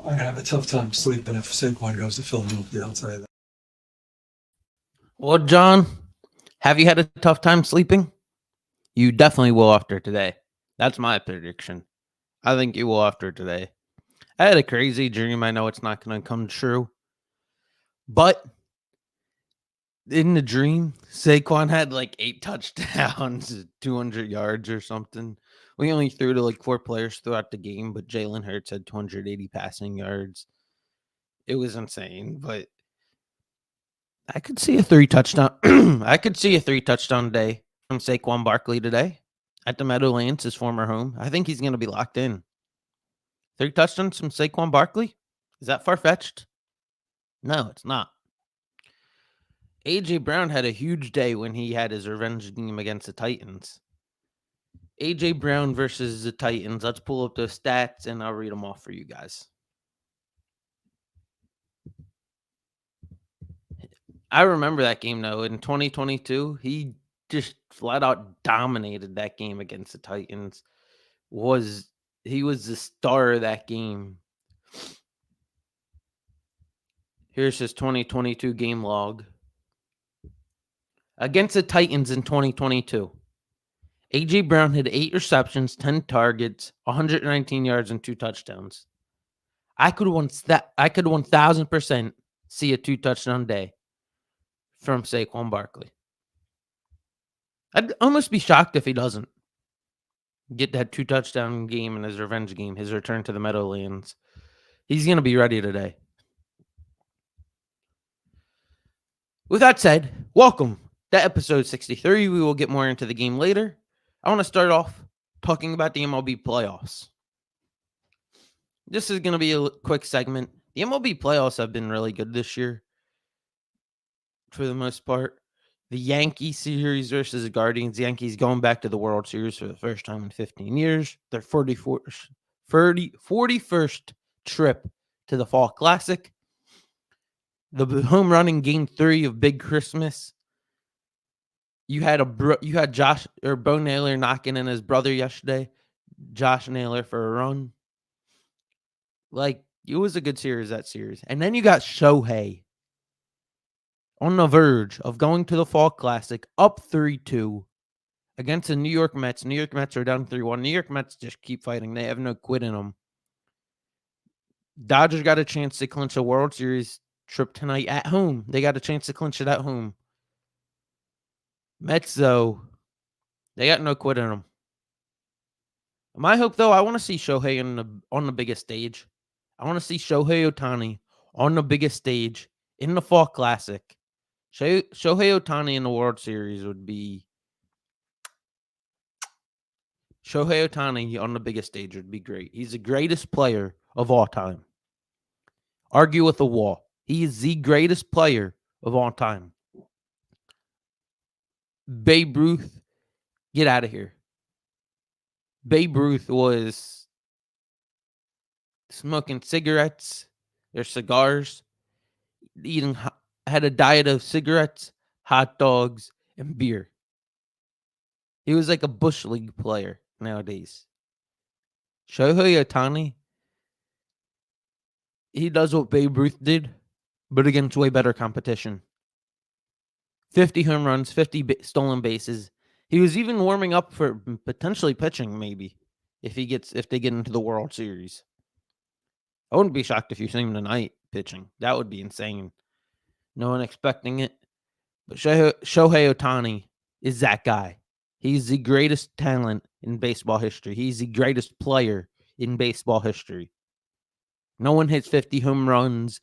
I'm gonna have a tough time sleeping if Saquon goes to Philadelphia. I'll tell you that. Well, John, have you had a tough time sleeping? You definitely will after today. That's my prediction. I think you will after today. I had a crazy dream. I know it's not going to come true. But in the dream, Saquon had like 8 touchdowns, 200 yards or something. We only threw to like 4 players throughout the game, but Jalen Hurts had 280 passing yards. It was insane, but I could see a 3 touchdown. I could see a 3 touchdown day from Saquon Barkley today at the Meadowlands, his former home. I think he's going to be locked in. 3 touchdowns from Saquon Barkley? Is that far fetched? No, it's not. AJ Brown had a huge day when he had his revenge game against the Titans. AJ Brown versus the Titans. Let's pull up those stats and I'll read them off for you guys. I remember that game though. In 2022, he just flat out dominated that game against the Titans. He was the star of that game. Here's his 2022 game log. Against the Titans in 2022, AJ Brown had 8 receptions, 10 targets, 119 yards, and 2 touchdowns. I could 1000% see a 2 touchdown day from Saquon Barkley. I'd almost be shocked if he doesn't get that 2 touchdown game in his revenge game, his return to the Meadowlands. He's going to be ready today. With that said, welcome to episode 63. We will get more into the game later. I want to start off talking about the MLB playoffs. This is going to be a quick segment. The MLB playoffs have been really good this year for the most part. The Yankee series versus the Guardians. The Yankees going back to the World Series for the first time in 15 years. Their 41st trip to the Fall Classic. The home run in Game 3 of Big Christmas. You had Bo Naylor knocking in his brother yesterday, Josh Naylor, for a run. Like, it was a good series, that series. And then you got Shohei on the verge of going to the Fall Classic, up 3-2 against the New York Mets. New York Mets are down 3-1. New York Mets just keep fighting. They have no quit in them. Dodgers got a chance to clinch a World Series trip tonight at home. They got a chance to clinch it at home. Mets, though, they got no quit in them. My hope, though, I want to see Shohei on the biggest stage. I want to see Shohei Ohtani on the biggest stage in the Fall Classic. Shohei Ohtani in the World Series would be... Shohei Ohtani on the biggest stage would be great. He's the greatest player of all time. Argue with the wall. He is the greatest player of all time. Babe Ruth, get out of here. Babe Ruth was smoking cigarettes or cigars, had a diet of cigarettes, hot dogs, and beer. He was like a Bush League player nowadays. Shohei Ohtani, he does what Babe Ruth did, but against way better competition. 50 home runs, 50 stolen bases. He was even warming up for potentially pitching, maybe, if they get into the World Series. I wouldn't be shocked if you see him tonight pitching. That would be insane. No one expecting it. But Shohei Ohtani is that guy. He's the greatest talent in baseball history. He's the greatest player in baseball history. No one hits 50 home runs,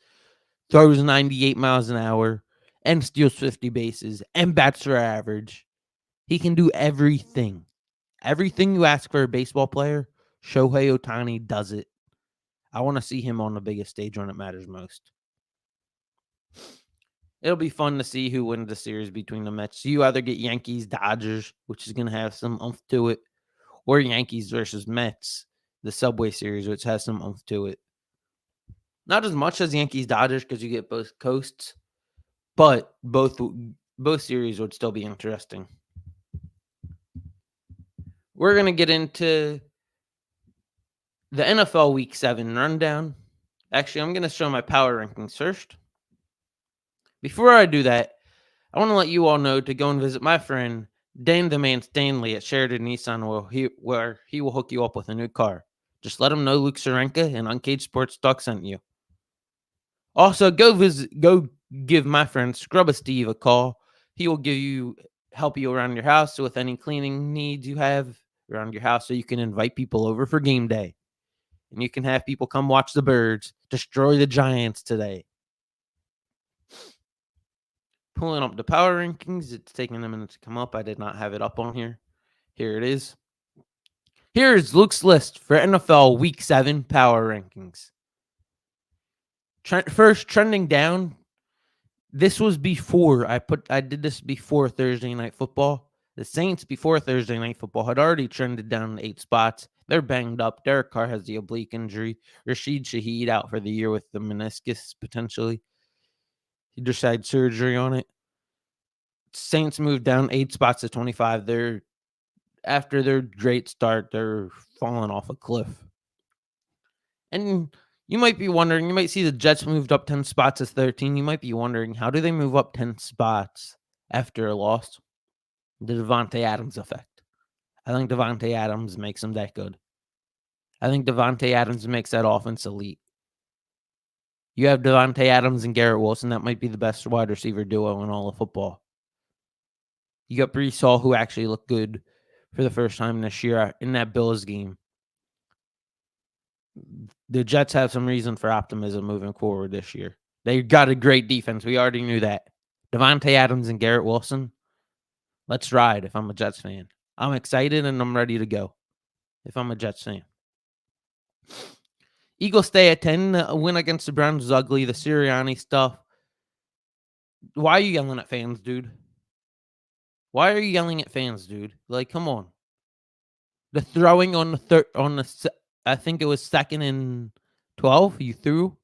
throws 98 miles an hour, and steals 50 bases, and bats for average. He can do everything. Everything you ask for a baseball player, Shohei Ohtani does it. I want to see him on the biggest stage when it matters most. It'll be fun to see who wins the series between the Mets. You either get Yankees, Dodgers, which is going to have some oomph to it, or Yankees versus Mets, the Subway Series, which has some oomph to it. Not as much as Yankees, Dodgers, because you get both coasts, but both series would still be interesting. We're going to get into the NFL Week 7 rundown. Actually, I'm going to show my power rankings first. Before I do that, I want to let you all know to go and visit my friend Dane the Man Stanley at Sheridan Nissan, where he will hook you up with a new car. Just let him know Luke Sarenka and Uncaged Sports Talk sent you. Also, go give my friend Scrubba Steve a call. He will help you around your house with any cleaning needs you have around your house, so you can invite people over for game day. And you can have people come watch the Birds destroy the Giants today. Pulling up the power rankings. It's taking a minute to come up. I did not have it up on here. Here it is. Here is Luke's list for NFL Week 7 power rankings. First, trending down. This was before I did this before Thursday Night Football. The Saints before Thursday Night Football had already trended down 8 spots. They're banged up. Derek Carr has the oblique injury. Rashid Shaheed out for the year with the meniscus potentially. He just had surgery on it. Saints moved down 8 spots to 25. After their great start, they're falling off a cliff. And you might be wondering, you might see the Jets moved up 10 spots to 13. You might be wondering, how do they move up 10 spots after a loss? The Devontae Adams effect. I think Devontae Adams makes them that good. I think Devontae Adams makes that offense elite. You have Devontae Adams and Garrett Wilson. That might be the best wide receiver duo in all of football. You got Breece Hall, who actually looked good for the first time this year in that Bills game. The Jets have some reason for optimism moving forward this year. They got a great defense. We already knew that. Devontae Adams and Garrett Wilson. Let's ride if I'm a Jets fan. I'm excited and I'm ready to go if I'm a Jets fan. Eagles stay at 10. A win against the Browns was ugly. The Sirianni stuff. Why are you yelling at fans, dude? Why are you yelling at fans, dude? Like, come on. The throwing on the I think it was 2nd and 12. You threw.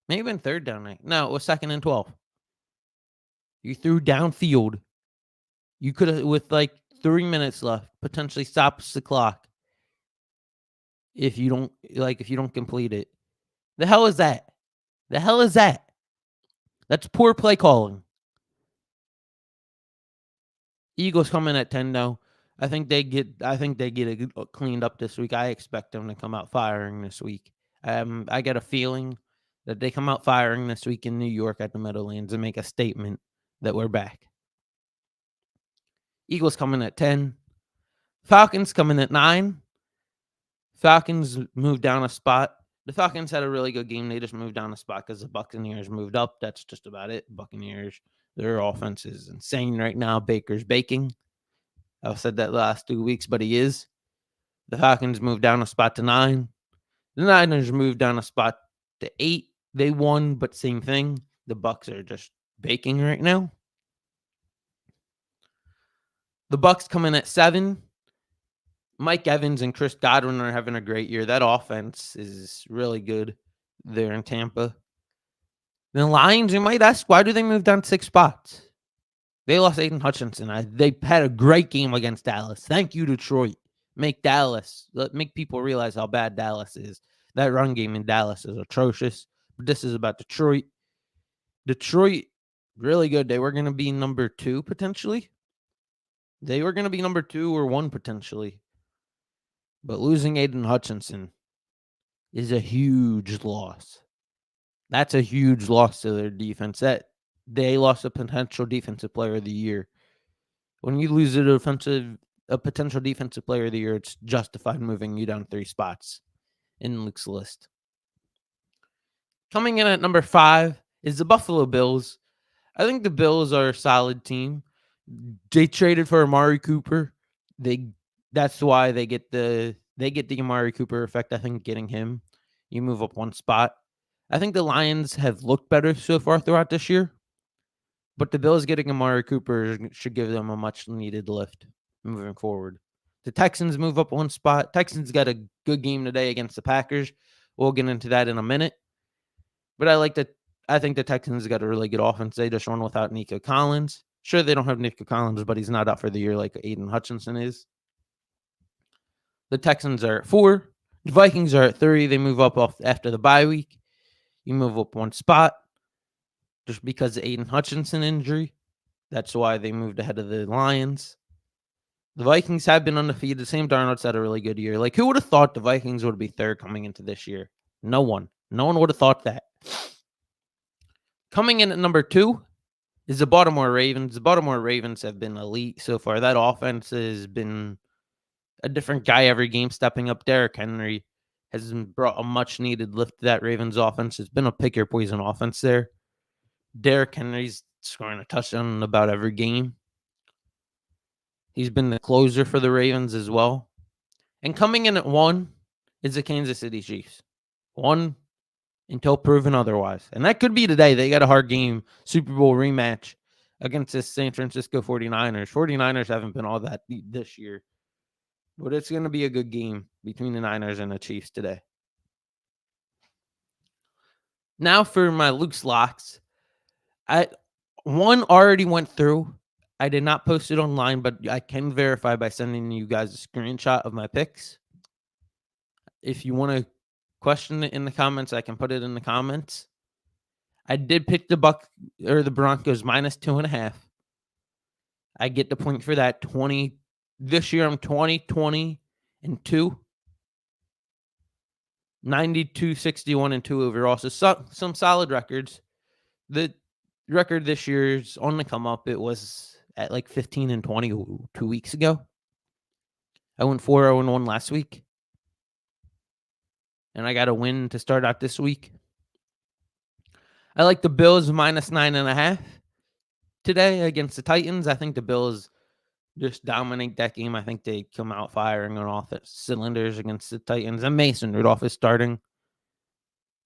Maybe in 3rd down. No, it was 2nd and 12. You threw downfield. You could have, with like 3 minutes left, potentially stops the clock. If you don't complete it. The hell is that? The hell is that? That's poor play calling. Eagles come in at 10 though. I think they get it cleaned up this week. I expect them to come out firing this week. I get a feeling that they come out firing this week in New York at the Meadowlands and make a statement that we're back. Eagles coming at 10. Falcons coming at 9. Falcons moved down a spot. The Falcons had a really good game. They just moved down a spot because the Buccaneers moved up. That's just about it. Buccaneers, their offense is insane right now. Baker's baking. I've said that the last 2 weeks, but he is. The Falcons moved down a spot to 9. The Niners moved down a spot to 8. They won, but same thing. The Bucks are just baking right now. The Bucks come in at 7. Mike Evans and Chris Godwin are having a great year. That offense is really good there in Tampa. The Lions, you might ask, why do they move down 6 spots? They lost Aiden Hutchinson. They had a great game against Dallas. Thank you, Detroit. Make people realize how bad Dallas is. That run game in Dallas is atrocious. But this is about Detroit. Detroit, really good. They were going to be number 2 potentially. They were going to be number 2 or 1 potentially. But losing Aiden Hutchinson is a huge loss. That's a huge loss to their defense. That they lost a potential defensive player of the year. When you lose a potential defensive player of the year, it's justified moving you down 3 spots in Luke's list. Coming in at number 5 is the Buffalo Bills. I think the Bills are a solid team. They traded for Amari Cooper. That's why they get the Amari Cooper effect. I think getting him, you move up 1 spot. I think the Lions have looked better so far throughout this year, but the Bills getting Amari Cooper should give them a much needed lift moving forward. The Texans move up 1 spot. Texans got a good game today against the Packers. We'll get into that in a minute. But I think the Texans got a really good offense. They just run without Nico Collins. Sure, they don't have Nico Collins, but he's not out for the year like Aiden Hutchinson is. The Texans are at 4. The Vikings are at 3. They move up after the bye week. You move up one spot just because of Aiden Hutchinson injury. That's why they moved ahead of the Lions. The Vikings have been undefeated. Sam Darnold's had a really good year. Like, who would have thought the Vikings would be third coming into this year? No one. No one would have thought that. Coming in at number 2 is the Baltimore Ravens. The Baltimore Ravens have been elite so far. That offense has been a different guy every game stepping up. Derrick Henry has brought a much-needed lift to that Ravens offense. It's been a pick-your-poison offense there. Derrick Henry's scoring a touchdown in about every game. He's been the closer for the Ravens as well. And coming in at 1 is the Kansas City Chiefs. 1 until proven otherwise. And that could be today. They got a hard game, Super Bowl rematch against the San Francisco 49ers. 49ers haven't been all that this year. But it's going to be a good game between the Niners and the Chiefs today. Now for my Luke's locks. One already went through. I did not post it online, but I can verify by sending you guys a screenshot of my picks. If you want to question it in the comments, I can put it in the comments. I did pick the Broncos minus 2.5. I get the point for that. 20. This year I'm 20-20-2. 92-61-2 overall. So some solid records. The record this year's on the come up. It was at like 15-20 2 weeks ago. I went 4-0-1 last week. And I got a win to start out this week. I like the Bills minus 9.5 today against the Titans. I think the Bills just dominate that game. I think they come out firing on all cylinders against the Titans. And Mason Rudolph is starting.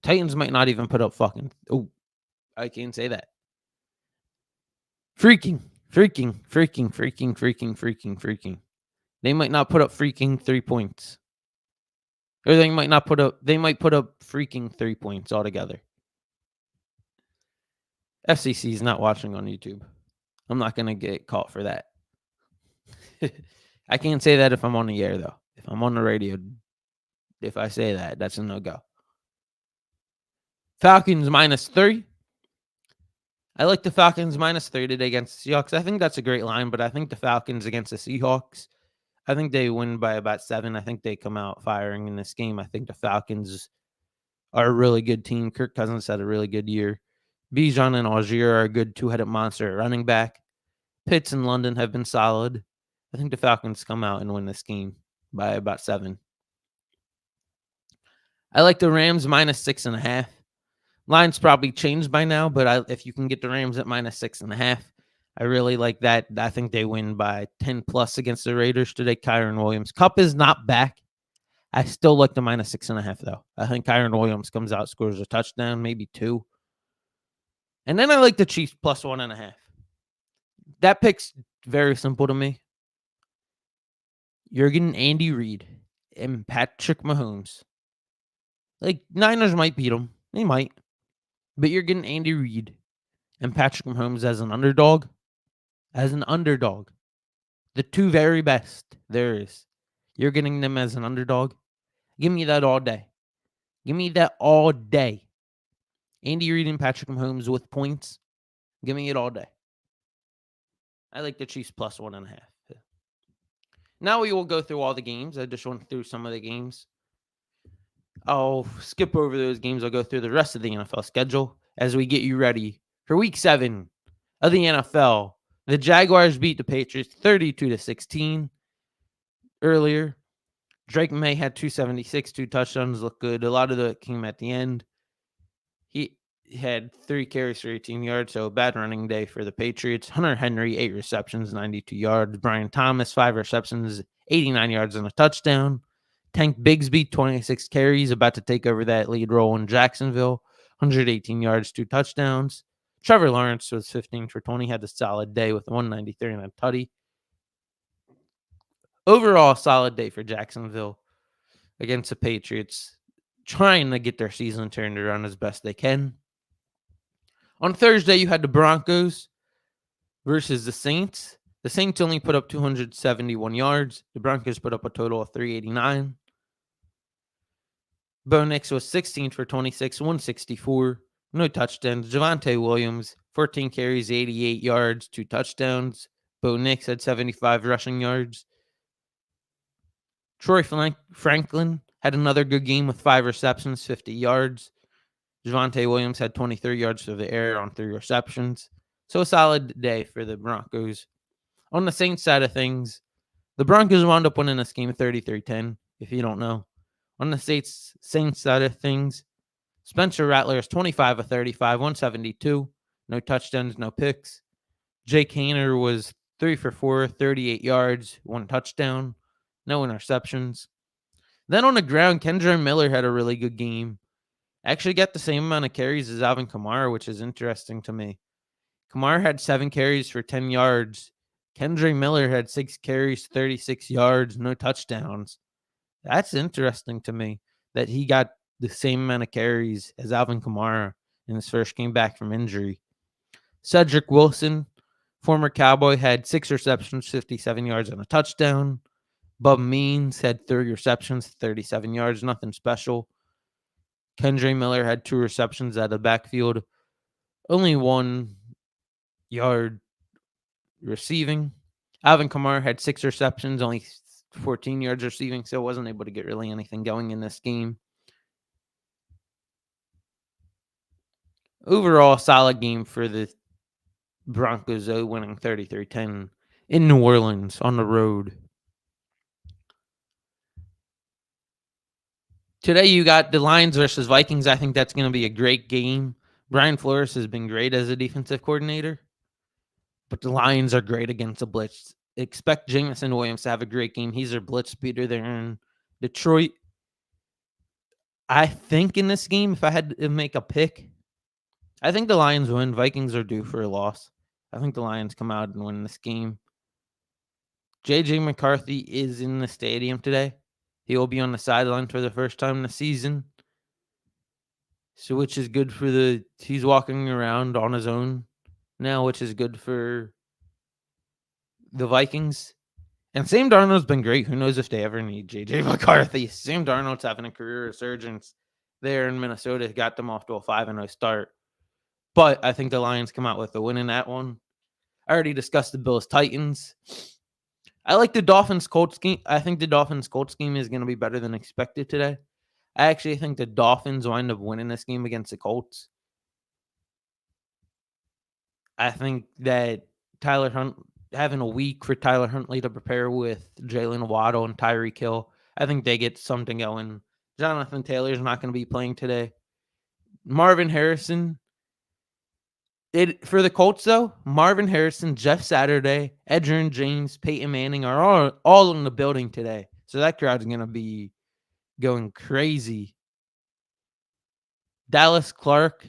Titans might not even put up fucking... Oh, I can't say that. Freaking. They might not put up freaking 3 points. Or they might put up freaking 3 points altogether. FCC is not watching on YouTube. I'm not going to get caught for that. I can't say that if I'm on the air, though. If I'm on the radio, if I say that, that's a no-go. Falcons minus 3. I like the Falcons minus 3 today against the Seahawks. I think that's a great line, but I think the Falcons against the Seahawks, I think they win by about 7. I think they come out firing in this game. I think the Falcons are a really good team. Kirk Cousins had a really good year. Bijan and Algier are a good two-headed monster at running back. Pitts and London have been solid. I think the Falcons come out and win this game by about 7. I like the Rams minus 6.5. Line's probably changed by now, but if you can get the Rams at minus 6.5, I really like that. I think they win by 10 plus against the Raiders today. Kyron Williams. Kupp is not back. I still like the minus 6.5, though. I think Kyron Williams comes out, scores a touchdown, maybe 2. And then I like the Chiefs plus 1.5. That pick's very simple to me. You're getting Andy Reid and Patrick Mahomes. Like, Niners might beat them. They might. But you're getting Andy Reid and Patrick Mahomes as an underdog. As an underdog. The two very best there is. You're getting them as an underdog. Give me that all day. Give me that all day. Andy Reid and Patrick Mahomes with points. Give me it all day. I like the Chiefs plus 1.5. Now we will go through all the games. I just went through some of the games. I'll skip over those games. I'll go through the rest of the NFL schedule as we get you ready for Week 7 of the NFL. The Jaguars beat the Patriots 32-16 earlier. Drake May had 276, 2 touchdowns, looked good. A lot of it came at the end. He had 3 carries for 18 yards, so a bad running day for the Patriots. Hunter Henry, 8 receptions, 92 yards. Brian Thomas, 5 receptions, 89 yards and a touchdown. Tank Bigsby, 26 carries, about to take over that lead role in Jacksonville. 118 yards, 2 touchdowns. Trevor Lawrence was 15 for 20, had a solid day with 193 and a tutty. Overall, solid day for Jacksonville against the Patriots, trying to get their season turned around as best they can. On Thursday, you had the Broncos versus the Saints. The Saints only put up 271 yards. The Broncos put up a total of 389. Bo Nix was 16 for 26, 164, no touchdowns. Javonte Williams, 14 carries, 88 yards, 2 touchdowns. Bo Nix had 75 rushing yards. Troy Franklin had another good game with 5 receptions, 50 yards. Javonte Williams had 23 yards through the air on 3 receptions. So a solid day for the Broncos. On the Saints side of things, the Broncos wound up winning this game 33-10, if you don't know. On the Saints side of things, Spencer Rattler is 25 of 35, 172. No touchdowns, no picks. Jake Haener was 3 for 4, 38 yards, 1 touchdown, no interceptions. Then on the ground, Kendre Miller had a really good game. Actually got the same amount of carries as Alvin Kamara, which is interesting to me. Kamara had 7 carries for 10 yards. Kendre Miller had 6 carries, 36 yards, no touchdowns. That's interesting to me that he got the same amount of carries as Alvin Kamara in his first game back from injury. Cedric Wilson, former Cowboy, had 6 receptions, 57 yards, and a touchdown. Bub Means had 3 receptions, 37 yards, nothing special. Kendre Miller had 2 receptions out of the backfield, only 1 yard receiving. Alvin Kamara had 6 receptions, only 14 yards receiving, so wasn't able to get really anything going in this game. Overall, solid game for the Broncos, though, winning 33-10 in New Orleans on the road. Today, you got the Lions versus Vikings. I think that's going to be a great game. Brian Flores has been great as a defensive coordinator, but the Lions are great against the blitz. Expect Jameson Williams to have a great game. He's their blitz beater there in Detroit. I think in this game, if I had to make a pick, I think the Lions win. Vikings are due for a loss. I think the Lions come out and win this game. J.J. McCarthy is in the stadium today. He will be on the sideline for the first time this season. So, which is good for he's walking around on his own now, which is good for the Vikings. And Sam Darnold's been great. Who knows if they ever need J.J. McCarthy. Sam Darnold's having a career resurgence there in Minnesota. Got them off to a 5-0 start. But I think the Lions come out with a win in that one. I already discussed the Bills-Titans. I like the Dolphins-Colts game. I think the Dolphins-Colts game is going to be better than expected today. I actually think the Dolphins wind up winning this game against the Colts. I think that having a week for Tyler Huntley to prepare with Jalen Waddle and Tyreek Hill, I think they get something going. Jonathan Taylor is not going to be playing today. Marvin Harrison. For the Colts, though, Marvin Harrison, Jeff Saturday, Edgerrin James, Peyton Manning are all in the building today. So that crowd's going to be going crazy. Dallas Clark,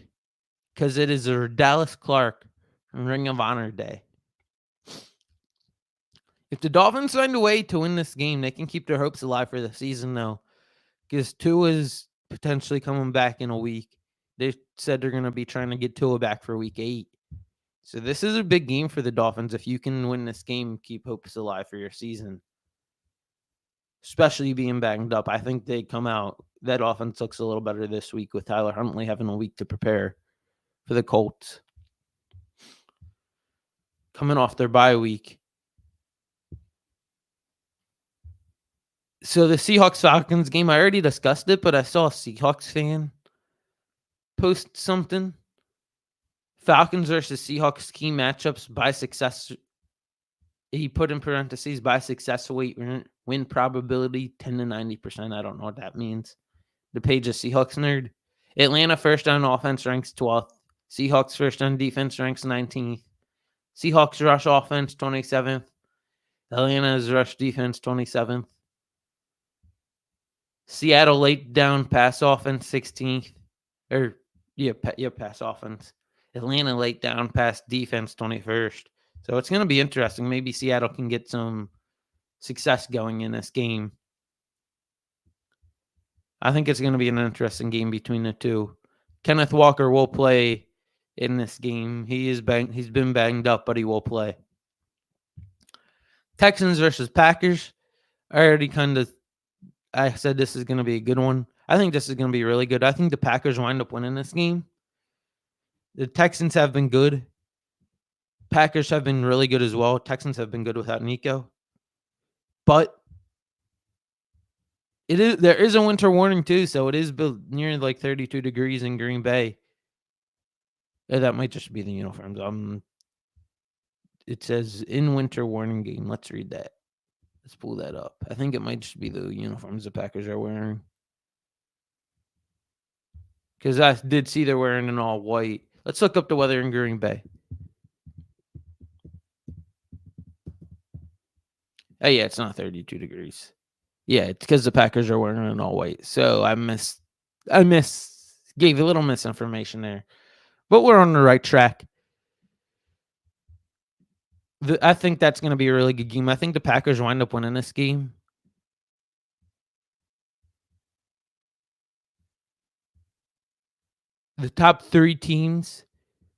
because it is a Dallas Clark Ring of Honor Day. If the Dolphins find a way to win this game, they can keep their hopes alive for the season, though, because Tua is potentially coming back in a week. They said they're going to be trying to get Tua back for week 8. So this is a big game for the Dolphins. If you can win this game, keep hopes alive for your season. Especially being banged up. I think they come out. That offense looks a little better this week with Tyler Huntley having a week to prepare for the Colts. Coming off their bye week. So the Seahawks-Falcons game, I already discussed it, but I saw a Seahawks fan post something. Falcons versus Seahawks key matchups by success. He put in parentheses by success win probability 10 to 90%. I don't know what that means. The page is Seahawks nerd. Atlanta first down offense ranks 12th. Seahawks first down defense ranks 19th. Seahawks rush offense 27th. Atlanta's rush defense 27th. Seattle late down pass offense 16th. Pass offense. Atlanta late down pass defense 21st. So it's going to be interesting. Maybe Seattle can get some success going in this game. I think it's going to be an interesting game between the two. Kenneth Walker will play in this game. He's been banged up, but he will play. Texans versus Packers. I said this is going to be a good one. I think this is going to be really good. I think the Packers wind up winning this game. The Texans have been good. Packers have been really good as well. Texans have been good without Nico. But there is a winter warning too, so it is near like 32 degrees in Green Bay. That might just be the uniforms. It says in winter warning game. Let's read that. Let's pull that up. I think it might just be the uniforms the Packers are wearing. Because I did see they're wearing an all white. Let's look up the weather in Green Bay. Oh, yeah, it's not 32 degrees. Yeah, it's because the Packers are wearing an all white. So I gave a little misinformation there. But we're on the right track. I think that's going to be a really good game. I think the Packers wind up winning this game. The top 3 teams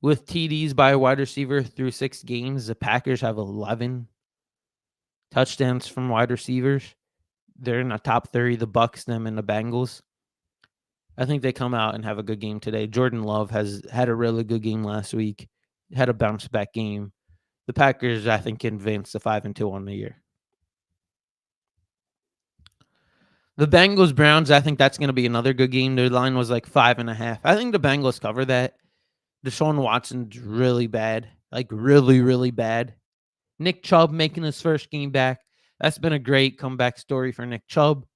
with TDs by a wide receiver through 6 games, the Packers have 11 touchdowns from wide receivers. They're in the top 3, the Bucs, them, and the Bengals. I think they come out and have a good game today. Jordan Love has had a really good game last week, had a bounce-back game. The Packers, I think, can advance to 5-2 on the year. The Bengals-Browns, I think that's going to be another good game. Their line was like 5.5. I think the Bengals cover that. Deshaun Watson's really bad, like really, really bad. Nick Chubb making his first game back. That's been a great comeback story for Nick Chubb.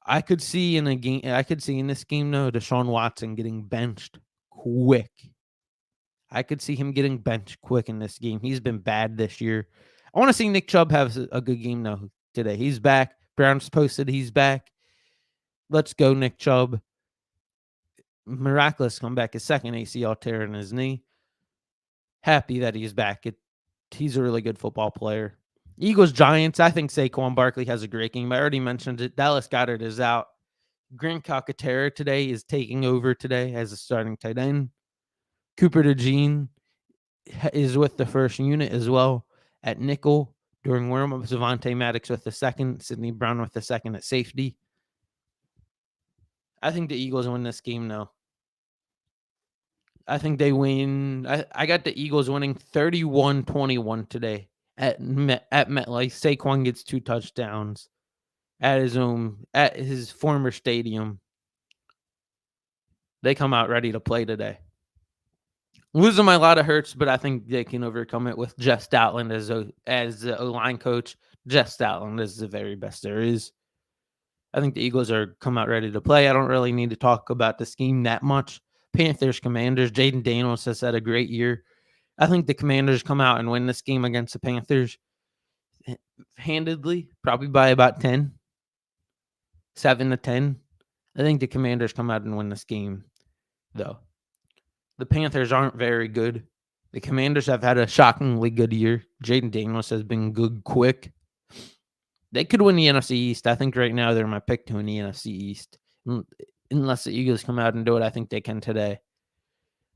I could see in this game, though, Deshaun Watson getting benched quick. I could see him getting benched quick in this game. He's been bad this year. I want to see Nick Chubb have a good game, though, today. He's back. Browns posted he's back. Let's go, Nick Chubb. Miraculous comeback, his second ACL tear in his knee. Happy that he's back. He's a really good football player. Eagles, Giants, I think Saquon Barkley has a great game. I already mentioned it. Dallas Goedert is out. Grant Calcaterra today is taking over today as a starting tight end. Cooper DeJean is with the first unit as well at nickel. During warm-ups, Avonte Maddox with the second. Sidney Brown with the second at safety. I think the Eagles win this game, though. I think they win. I got the Eagles winning 31-21 today at MetLife. Saquon gets 2 touchdowns at his former stadium. They come out ready to play today. Losing my lot of hurts, but I think they can overcome it with Jeff Stoutland as the O-line coach. Jeff Stoutland is the very best there is. I think the Eagles are come out ready to play. I don't really need to talk about the scheme that much. Panthers, Commanders, Jaden Daniels has had a great year. I think the Commanders come out and win this game against the Panthers handedly, probably by about 10, 7-10. I think the Commanders come out and win this game, though. The Panthers aren't very good. The Commanders have had a shockingly good year. Jaden Daniels has been good quick. They could win the NFC East. I think right now they're my pick to win the NFC East. Unless the Eagles come out and do it, I think they can today.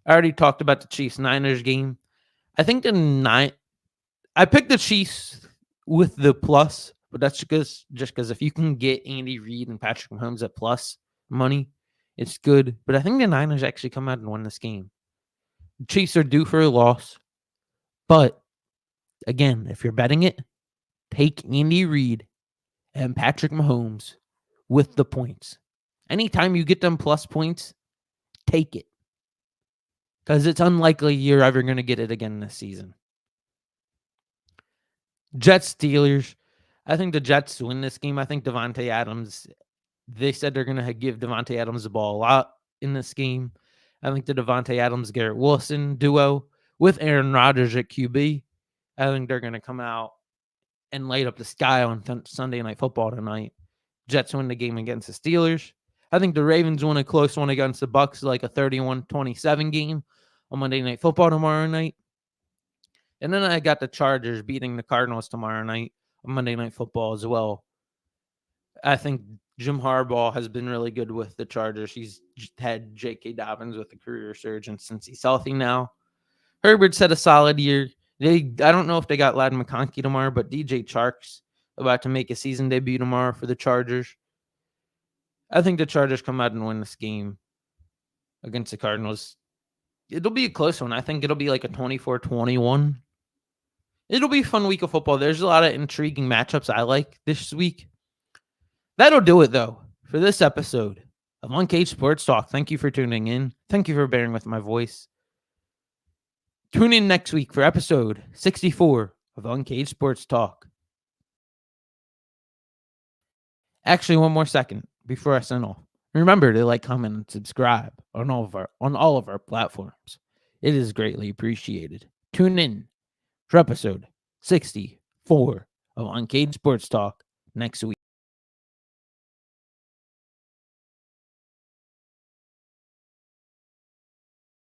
I already talked about the Chiefs-Niners game. I think I picked the Chiefs with the plus, but that's just because if you can get Andy Reid and Patrick Mahomes at plus money, it's good. But I think the Niners actually come out and win this game. The Chiefs are due for a loss. But, again, if you're betting it, take Andy Reid and Patrick Mahomes with the points. Anytime you get them plus points, take it. Because it's unlikely you're ever going to get it again this season. Jets, Steelers. I think the Jets win this game. I think Devontae Adams, they said they're going to give Devontae Adams the ball a lot in this game. I think the Devontae Adams-Garrett Wilson duo with Aaron Rodgers at QB, I think they're going to come out and light up the sky on Sunday Night Football tonight. Jets win the game against the Steelers. I think the Ravens win a close one against the Bucs, like a 31-27 game on Monday Night Football tomorrow night. And then I got the Chargers beating the Cardinals tomorrow night on Monday Night Football as well. I think Jim Harbaugh has been really good with the Chargers. He's had J.K. Dobbins with a career resurgence since he's healthy now. Herbert's had a solid year. I don't know if they got Ladd McConkey tomorrow, but DJ Chark's about to make a season debut tomorrow for the Chargers. I think the Chargers come out and win this game against the Cardinals. It'll be a close one. I think it'll be like a 24-21. It'll be a fun week of football. There's a lot of intriguing matchups I like this week. That'll do it, though, for this episode of Uncaged Sports Talk. Thank you for tuning in. Thank you for bearing with my voice. Tune in next week for episode 64 of Uncaged Sports Talk. Actually, one more second before I sign off. Remember to like, comment, and subscribe on all of our platforms. It is greatly appreciated. Tune in for episode 64 of Uncaged Sports Talk next week.